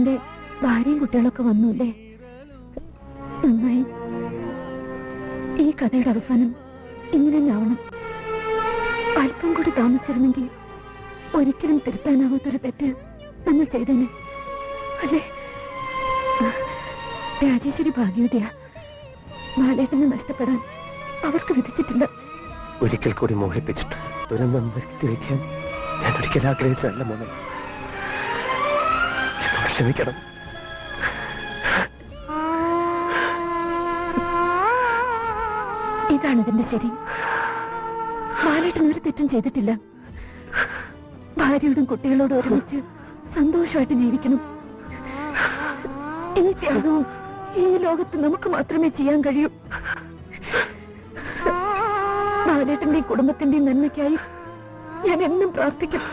ബാലേട്ടന്റെ ഭാര്യയും കുട്ടികളൊക്കെ വന്നൂല്ലേ? നന്നായി. ഈ കഥയുടെ അവസാനം ഇങ്ങനെ തന്നെ ആവണം. അല്പം കൂടി താമസിച്ചിരുന്നെങ്കിൽ ഒരിക്കലും തിരുത്താനാവാത്തൊരു തെറ്റ് നമ്മൾ ചെയ്തേനെ, അല്ലേ? രാജേശ്വരി ഭാഗ്യവതിയാ. ബാലേട്ടനെ നഷ്ടപ്പെടാൻ അവർക്ക് വിധിച്ചിട്ടില്ല. ഒരിക്കൽ കൂടി മോഹിപ്പിച്ചിട്ട് ദുരന്തം വരുത്തി വയ്ക്കാൻ ഞാൻ ഒരിക്കൽ ആഗ്രഹിച്ചല്ല മോനെ. ക്ഷമിക്കണം. ഇതാണ് ഇതിന്റെ ശരി. ബാലേട്ടൻ ഒരു തെറ്റും ചെയ്തിട്ടില്ല. ഭാര്യയോടും കുട്ടികളോടും ഒരുമിച്ച് സന്തോഷമായിട്ട് ജീവിക്കണം. ഈ ത്യാഗവും ഈ ലോകത്ത് നമുക്ക് മാത്രമേ ചെയ്യാൻ കഴിയൂ. ബാലേട്ടന്റെയും കുടുംബത്തിന്റെയും നന്മയ്ക്കായി ഞാൻ എന്നും പ്രാർത്ഥിക്കും.